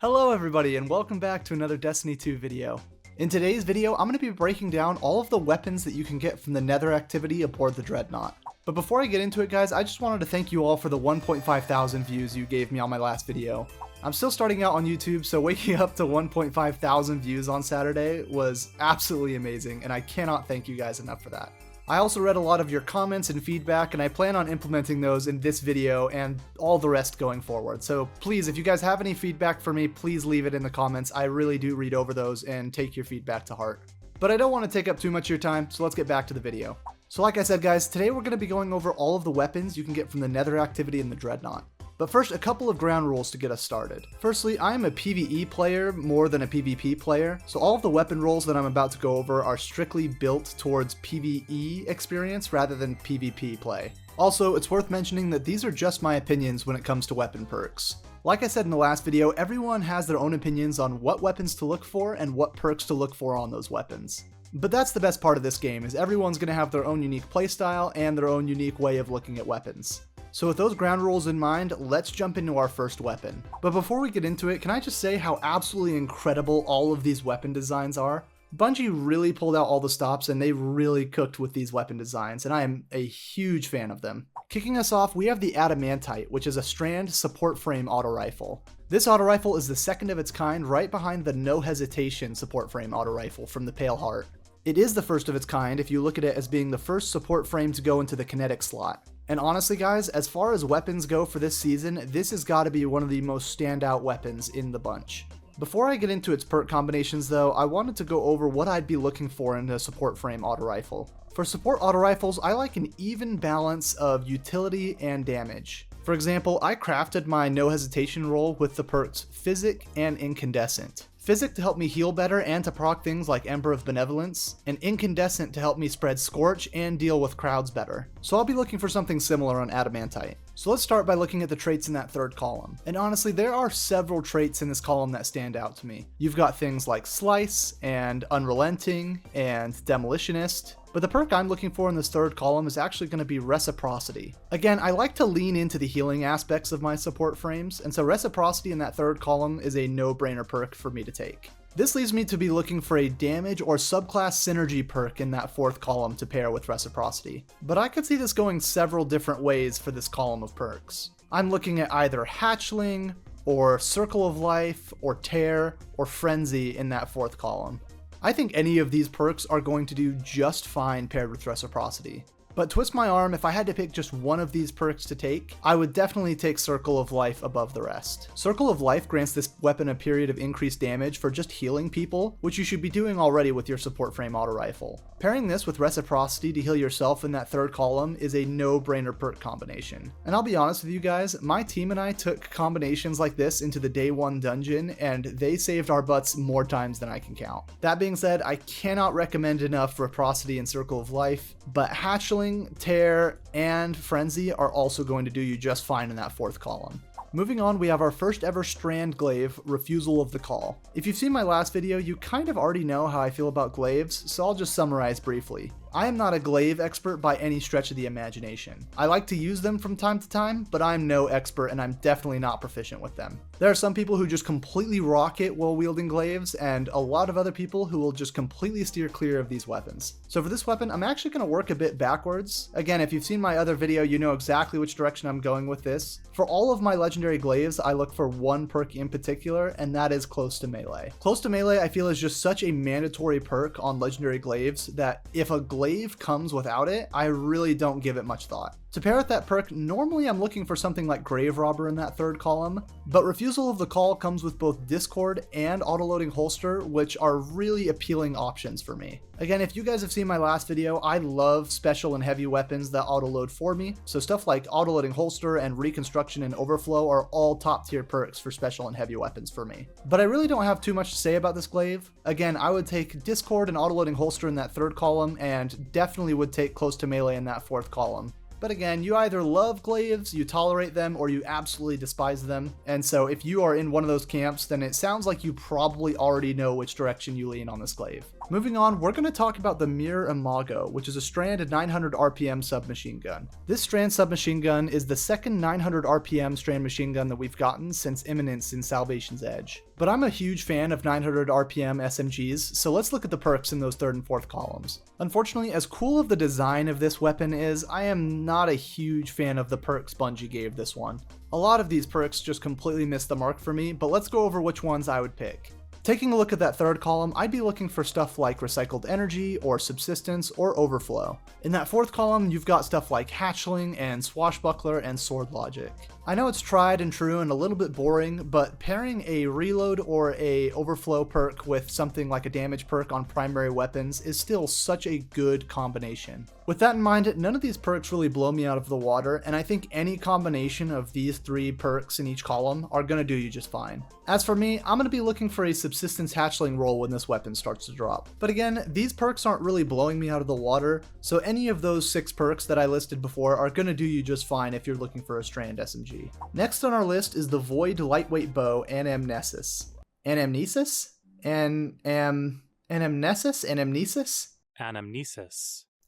Hello everybody and welcome back to another Destiny 2 video. In today's video, I'm going to be breaking down all of the weapons that you can get from the Nether activity aboard the Dreadnought. But before I get into it guys, I just wanted to thank you all for the 1.5 thousand views you gave me on my last video. I'm still starting out on YouTube, so waking up to 1.5 thousand views on Saturday was absolutely amazing, and I cannot thank you guys enough for that. I also read a lot of your comments and feedback, and I plan on implementing those in this video and all the rest going forward. So please, if you guys have any feedback for me, please leave it in the comments. I really do read over those and take your feedback to heart. But I don't want to take up too much of your time, so let's get back to the video. So like I said guys, today we're going to be going over all of the weapons you can get from the Nether activity in the Dreadnought. But first, a couple of ground rules to get us started. Firstly, I am a PvE player more than a PvP player, so all of the weapon rolls that I'm about to go over are strictly built towards PvE experience rather than PvP play. Also, it's worth mentioning that these are just my opinions when it comes to weapon perks. Like I said in the last video, everyone has their own opinions on what weapons to look for and what perks to look for on those weapons. But that's the best part of this game, is everyone's going to have their own unique playstyle and their own unique way of looking at weapons. So with those ground rules in mind, let's jump into our first weapon. But before we get into it, can I just say how absolutely incredible all of these weapon designs are? Bungie really pulled out all the stops and they really cooked with these weapon designs, and I am a huge fan of them. Kicking us off, we have the Adamantite, which is a strand support frame auto rifle. This auto rifle is the second of its kind right behind the No Hesitation support frame auto rifle from the Pale Heart. It is the first of its kind if you look at it as being the first support frame to go into the kinetic slot. And honestly guys, as far as weapons go for this season, this has got to be one of the most standout weapons in the bunch. Before I get into its perk combinations though, I wanted to go over what I'd be looking for in a support frame auto rifle. For support auto rifles, I like an even balance of utility and damage. For example, I crafted my No Hesitation roll with the perks Physic and Incandescent. Physic to help me heal better and to proc things like Ember of Benevolence, and Incandescent to help me spread Scorch and deal with crowds better. So I'll be looking for something similar on Adamantite. So let's start by looking at the traits in that third column. And honestly, there are several traits in this column that stand out to me. You've got things like Slice, and Unrelenting, and Demolitionist. But the perk I'm looking for in this third column is actually going to be Reciprocity. Again, I like to lean into the healing aspects of my support frames, and so Reciprocity in that third column is a no-brainer perk for me to take. This leaves me to be looking for a damage or subclass synergy perk in that fourth column to pair with Reciprocity. But I could see this going several different ways for this column of perks. I'm looking at either Hatchling, or Circle of Life, or Tear, or Frenzy in that fourth column. I think any of these perks are going to do just fine paired with Reciprocity. But twist my arm, if I had to pick just one of these perks to take, I would definitely take Circle of Life above the rest. Circle of Life grants this weapon a period of increased damage for just healing people, which you should be doing already with your support frame auto rifle. Pairing this with Reciprocity to heal yourself in that third column is a no-brainer perk combination. And I'll be honest with you guys, my team and I took combinations like this into the day 1 dungeon, and they saved our butts more times than I can count. That being said, I cannot recommend enough Reciprocity and Circle of Life, but Hatchling, Tear, and Frenzy are also going to do you just fine in that fourth column. Moving on, we have our first ever strand glaive, Refusal of the Call. If you've seen my last video, you kind of already know how I feel about glaives, so I'll just summarize briefly. I am not a glaive expert by any stretch of the imagination. I like to use them from time to time, but I'm no expert and I'm definitely not proficient with them. There are some people who just completely rock it while wielding glaives, and a lot of other people who will just completely steer clear of these weapons. So for this weapon, I'm actually going to work a bit backwards. Again, if you've seen my other video, you know exactly which direction I'm going with this. For all of my legendary glaives, I look for one perk in particular, and that is Close to Melee. Close to Melee I feel is just such a mandatory perk on legendary glaives that if a glaive comes without it, I really don't give it much thought. To pair with that perk, normally I'm looking for something like Grave Robber in that third column, but Refusal of the Call comes with both Discord and Autoloading Holster, which are really appealing options for me. Again, if you guys have seen my last video, I love special and heavy weapons that autoload for me, so stuff like Autoloading Holster and Reconstruction and Overflow are all top tier perks for special and heavy weapons for me. But I really don't have too much to say about this glaive. Again, I would take Discord and Autoloading Holster in that third column, and definitely would take Close to Melee in that fourth column. But again, you either love glaives, you tolerate them, or you absolutely despise them. And so if you are in one of those camps, then it sounds like you probably already know which direction you lean on this glaive. Moving on, we're going to talk about the Mirror Imago, which is a Strand 900 RPM submachine gun. This Strand submachine gun is the second 900 RPM Strand machine gun that we've gotten since Imminence in Salvation's Edge. But I'm a huge fan of 900 RPM SMGs, so let's look at the perks in those third and fourth columns. Unfortunately, as cool of the design of this weapon is, I am not a huge fan of the perks Bungie gave this one. A lot of these perks just completely missed the mark for me, but let's go over which ones I would pick. Taking a look at that third column, I'd be looking for stuff like Recycled Energy, or Subsistence, or Overflow. In that fourth column, you've got stuff like Hatchling, and Swashbuckler, and Sword Logic. I know it's tried and true and a little bit boring, but pairing a Reload or a Overflow perk with something like a damage perk on primary weapons is still such a good combination. With that in mind, none of these perks really blow me out of the water, and I think any combination of these three perks in each column are going to do you just fine. As for me, I'm going to be looking for a Subsistence Hatchling roll when this weapon starts to drop. But again, these perks aren't really blowing me out of the water, so any of those 6 perks that I listed before are going to do you just fine if you're looking for a Strand SMG. Next on our list is the Void Lightweight Bow Anamnesis. Anamnesis? Anamnesis?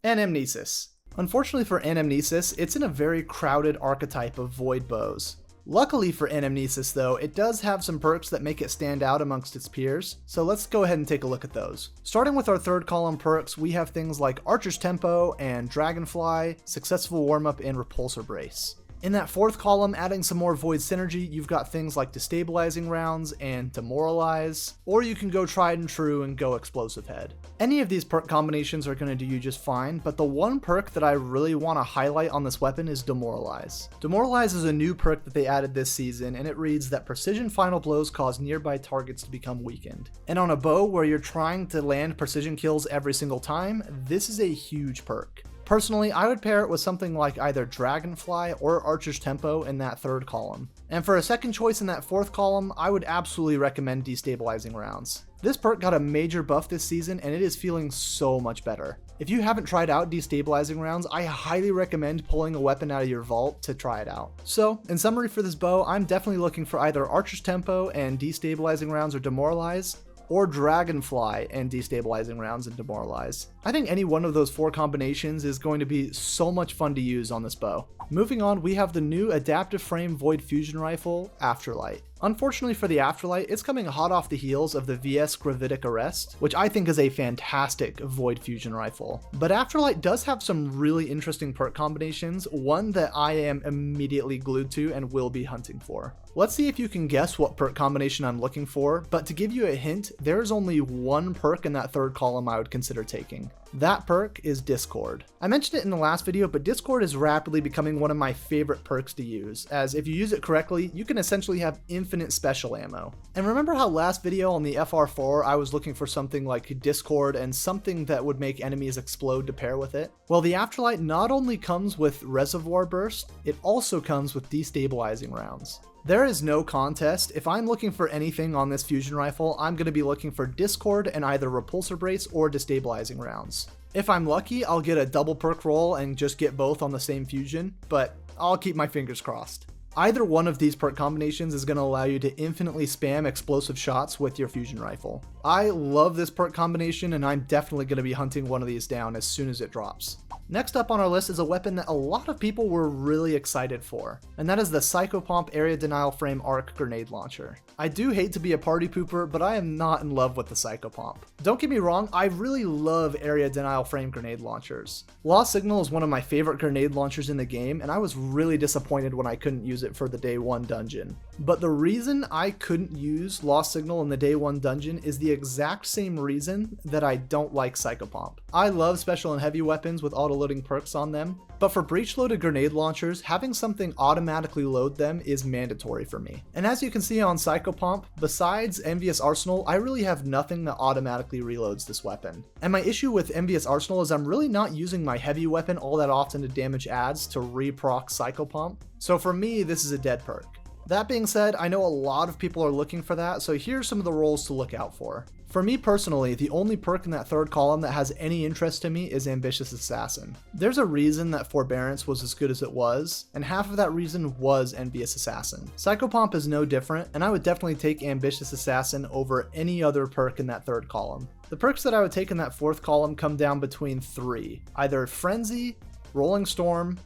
Anamnesis. Unfortunately for Anamnesis, it's in a very crowded archetype of void bows. Luckily for Anamnesis though, it does have some perks that make it stand out amongst its peers, so let's go ahead and take a look at those. Starting with our third column perks, we have things like Archer's Tempo and Dragonfly, Successful Warm-Up, and Repulsor Brace. In that fourth column, adding some more Void synergy, you've got things like Destabilizing Rounds and Demoralize, or you can go tried and true and go Explosive Head. Any of these perk combinations are going to do you just fine, but the one perk that I really want to highlight on this weapon is Demoralize. Demoralize is a new perk that they added this season, and it reads that precision final blows cause nearby targets to become weakened. And on a bow where you're trying to land precision kills every single time, this is a huge perk. Personally, I would pair it with something like either Dragonfly or Archer's Tempo in that third column. And for a second choice in that fourth column, I would absolutely recommend Destabilizing Rounds. This perk got a major buff this season and it is feeling so much better. If you haven't tried out Destabilizing Rounds, I highly recommend pulling a weapon out of your vault to try it out. So, in summary for this bow, I'm definitely looking for either Archer's Tempo and Destabilizing Rounds or Demoralize, or Dragonfly and Destabilizing Rounds and Demoralize. I think any one of those 4 combinations is going to be so much fun to use on this bow. Moving on, we have the new Adaptive Frame Void Fusion Rifle, Afterlight. Unfortunately for the Afterlight, it's coming hot off the heels of the VS Gravitic Arrest, which I think is a fantastic Void Fusion Rifle. But Afterlight does have some really interesting perk combinations, one that I am immediately glued to and will be hunting for. Let's see if you can guess what perk combination I'm looking for, but to give you a hint, there's only one perk in that third column I would consider taking. That perk is Discord. I mentioned it in the last video, but Discord is rapidly becoming one of my favorite perks to use, as if you use it correctly, you can essentially have infinite special ammo. And remember how last video on the FR4 I was looking for something like Discord and something that would make enemies explode to pair with it? Well, the Afterlight not only comes with Reservoir Burst, it also comes with Destabilizing Rounds. There is no contest. If I'm looking for anything on this fusion rifle, I'm going to be looking for Discord and either Repulsor Brace or Destabilizing Rounds. If I'm lucky, I'll get a double perk roll and just get both on the same fusion, but I'll keep my fingers crossed. Either one of these perk combinations is going to allow you to infinitely spam explosive shots with your fusion rifle. I love this perk combination and I'm definitely going to be hunting one of these down as soon as it drops. Next up on our list is a weapon that a lot of people were really excited for, and that is the Psychopomp Area Denial Frame Arc Grenade Launcher. I do hate to be a party pooper, but I am not in love with the Psychopomp. Don't get me wrong, I really love Area Denial Frame Grenade Launchers. Lost Signal is one of my favorite grenade launchers in the game, and I was really disappointed when I couldn't use it for the Day 1 dungeon. But the reason I couldn't use Lost Signal in the Day 1 dungeon is the exact same reason that I don't like Psychopomp. I love special and heavy weapons with auto-loading perks on them, but for breach-loaded grenade launchers, having something automatically load them is mandatory for me. And as you can see on Psychopomp, besides Envious Arsenal, I really have nothing that automatically reloads this weapon. And my issue with Envious Arsenal is I'm really not using my heavy weapon all that often to damage adds to re-proc Psychopomp, so for me this is a dead perk. That being said, I know a lot of people are looking for that, so here's some of the roles to look out for. For me personally, the only perk in that third column that has any interest to me is Ambitious Assassin. There's a reason that Forbearance was as good as it was, and half of that reason was Envious Assassin. Psychopomp is no different, and I would definitely take Ambitious Assassin over any other perk in that third column. The perks that I would take in that fourth column come down between three, either Frenzy, Rolling Storm,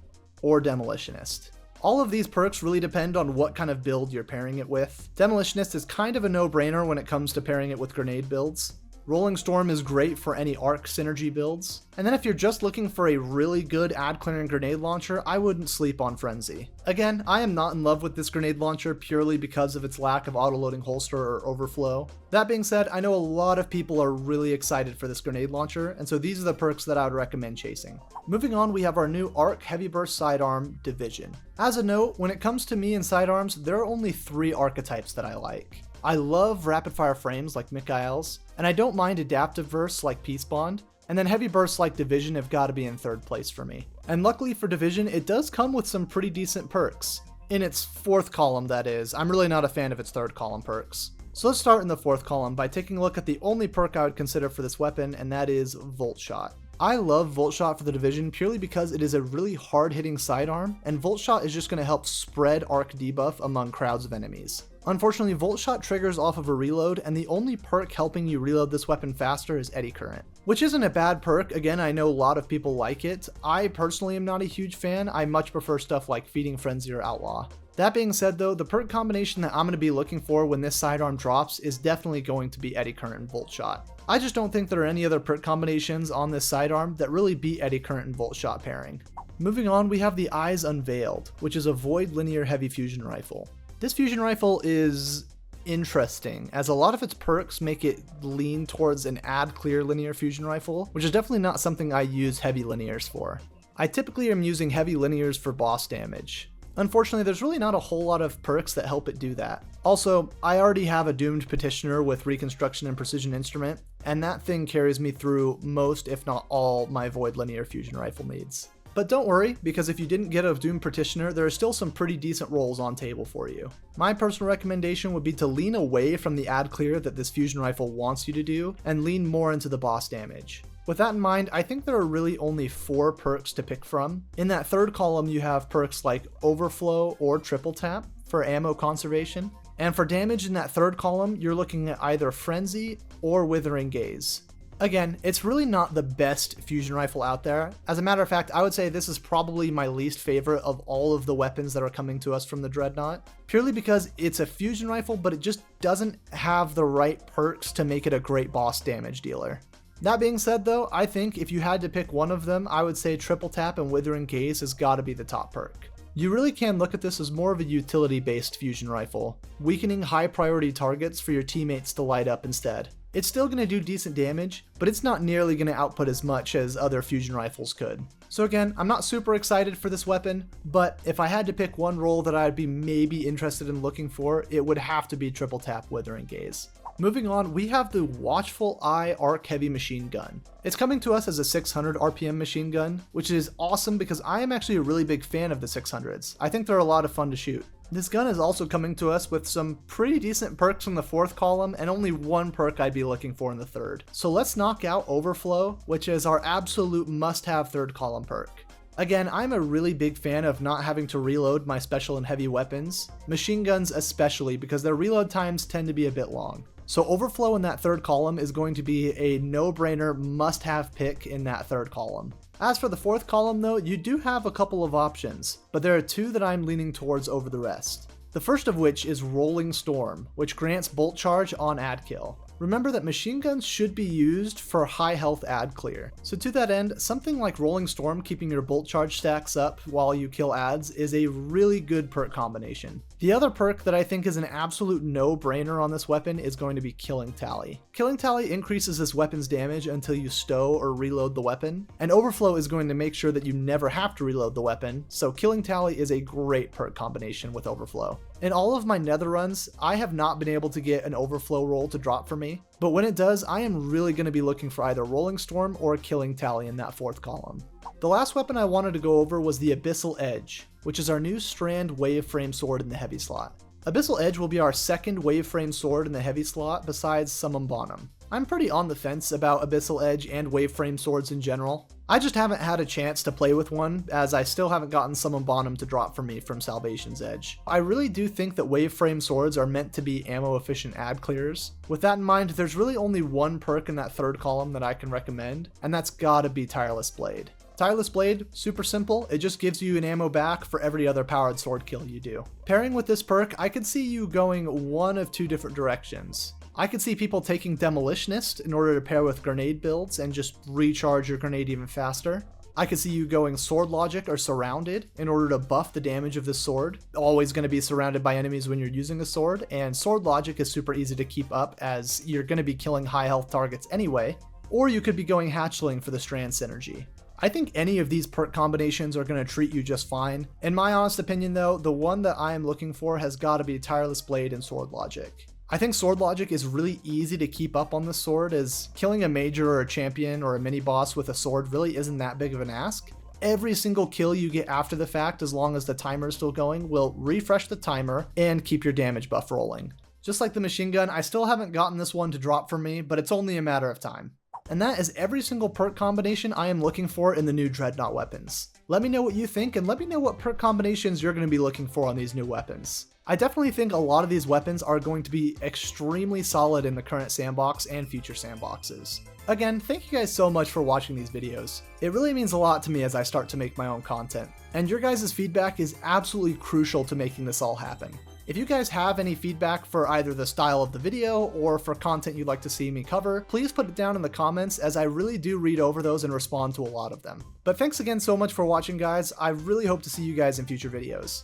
or Demolitionist. All of these perks really depend on what kind of build you're pairing it with. Demolitionist is kind of a no-brainer when it comes to pairing it with grenade builds. Rolling Storm is great for any arc synergy builds. And then if you're just looking for a really good ad clearing grenade launcher, I wouldn't sleep on Frenzy. Again, I am not in love with this grenade launcher purely because of its lack of auto-loading holster or overflow. That being said, I know a lot of people are really excited for this grenade launcher, and so these are the perks that I would recommend chasing. Moving on, we have our new Arc Heavy Burst Sidearm Division. As a note, when it comes to me and sidearms, there are only 3 archetypes that I like. I love rapid fire frames like Mikael's, and I don't mind adaptive bursts like Peace Bond, and then heavy bursts like Division have got to be in third place for me. And luckily for Division, it does come with some pretty decent perks. In its fourth column, that is. I'm really not a fan of its third column perks. So let's start in the fourth column by taking a look at the only perk I would consider for this weapon, and that is Volt Shot. I love Volt Shot for the Division purely because it is a really hard-hitting sidearm, and Volt Shot is just going to help spread arc debuff among crowds of enemies. Unfortunately, Volt Shot triggers off of a reload, and the only perk helping you reload this weapon faster is Eddy Current. Which isn't a bad perk. Again, I know a lot of people like it. I personally am not a huge fan. I much prefer stuff like Feeding Frenzy or Outlaw. That being said though, the perk combination that I'm going to be looking for when this sidearm drops is definitely going to be Eddy Current and Volt Shot. I just don't think there are any other perk combinations on this sidearm that really beat Eddy Current and Volt Shot pairing. Moving on, we have the Eyes Unveiled, which is a void linear heavy fusion rifle. This fusion rifle is interesting, as a lot of its perks make it lean towards an ad clear linear fusion rifle, which is definitely not something I use heavy linears for. I typically am using heavy linears for boss damage. Unfortunately, there's really not a whole lot of perks that help it do that. Also, I already have a Doomed Petitioner with Reconstruction and Precision Instrument, and that thing carries me through most, if not all, my void linear fusion rifle needs. But don't worry, because if you didn't get a Doom Petitioner, there are still some pretty decent rolls on table for you. My personal recommendation would be to lean away from the ad clear that this fusion rifle wants you to do, and lean more into the boss damage. With that in mind, I think there are really only 4 perks to pick from. In that third column, you have perks like Overflow or Triple Tap for ammo conservation. And for damage in that third column, you're looking at either Frenzy or Withering Gaze. Again, it's really not the best fusion rifle out there. As a matter of fact, I would say this is probably my least favorite of all of the weapons that are coming to us from the Dreadnought, purely because it's a fusion rifle, but it just doesn't have the right perks to make it a great boss damage dealer. That being said though, I think if you had to pick one of them, I would say Triple Tap and Withering Gaze has got to be the top perk. You really can look at this as more of a utility-based fusion rifle, weakening high priority targets for your teammates to light up instead. It's still going to do decent damage, but it's not nearly going to output as much as other fusion rifles could. So again, I'm not super excited for this weapon, but if I had to pick one role that I'd be maybe interested in looking for, it would have to be Triple Tap Withering Gaze. Moving on, we have the Watchful Eye Arc Heavy Machine Gun. It's coming to us as a 600 RPM machine gun, which is awesome because I am actually a really big fan of the 600s. I think they're a lot of fun to shoot. This gun is also coming to us with some pretty decent perks from the fourth column and only one perk I'd be looking for in the third. So let's knock out Overflow, which is our absolute must-have third column perk. Again, I'm a really big fan of not having to reload my special and heavy weapons, machine guns especially, because their reload times tend to be a bit long. So Overflow in that third column is going to be a no-brainer must-have pick in that third column. As for the fourth column though, you do have a couple of options, but there are 2 that I'm leaning towards over the rest. The first of which is Rolling Storm, which grants bolt charge on ad kill. Remember that machine guns should be used for high health ad clear. So to that end, something like Rolling Storm keeping your bolt charge stacks up while you kill ads is a really good perk combination. The other perk that I think is an absolute no-brainer on this weapon is going to be Killing Tally. Killing Tally increases this weapon's damage until you stow or reload the weapon, and Overflow is going to make sure that you never have to reload the weapon, so Killing Tally is a great perk combination with Overflow. In all of my Nether runs, I have not been able to get an Overflow roll to drop for me, but when it does, I am really going to be looking for either Rolling Storm or Killing Tally in that fourth column. The last weapon I wanted to go over was the Abyssal Edge, which is our new strand wave frame sword in the heavy slot. Abyssal Edge will be our second wave frame sword in the heavy slot besides Summon Bonum. I'm pretty on the fence about Abyssal Edge and wave frame swords in general. I just haven't had a chance to play with one, as I still haven't gotten Summon Bonum to drop for me from Salvation's Edge. I really do think that wave frame swords are meant to be ammo efficient ad clears. With that in mind, there's really only one perk in that third column that I can recommend, and that's gotta be Tireless Blade. Tireless Blade, super simple, it just gives you an ammo back for every other powered sword kill you do. Pairing with this perk, I could see you going one of two different directions. I could see people taking Demolitionist in order to pair with grenade builds and just recharge your grenade even faster. I could see you going Sword Logic or Surrounded in order to buff the damage of the sword. Always going to be surrounded by enemies when you're using a sword, and Sword Logic is super easy to keep up as you're going to be killing high health targets anyway. Or you could be going Hatchling for the Strand Synergy. I think any of these perk combinations are going to treat you just fine. In my honest opinion though, the one that I am looking for has got to be Tireless Blade and Sword Logic. I think Sword Logic is really easy to keep up on this sword, as killing a major or a champion or a mini boss with a sword really isn't that big of an ask. Every single kill you get after the fact, as long as the timer is still going, will refresh the timer and keep your damage buff rolling. Just like the machine gun, I still haven't gotten this one to drop for me, but it's only a matter of time. And that is every single perk combination I am looking for in the new Dreadnought weapons. Let me know what you think, and let me know what perk combinations you're going to be looking for on these new weapons. I definitely think a lot of these weapons are going to be extremely solid in the current sandbox and future sandboxes. Again, thank you guys so much for watching these videos. It really means a lot to me as I start to make my own content, and your guys' feedback is absolutely crucial to making this all happen. If you guys have any feedback for either the style of the video or for content you'd like to see me cover, please put it down in the comments, as I really do read over those and respond to a lot of them. But thanks again so much for watching, guys. I really hope to see you guys in future videos.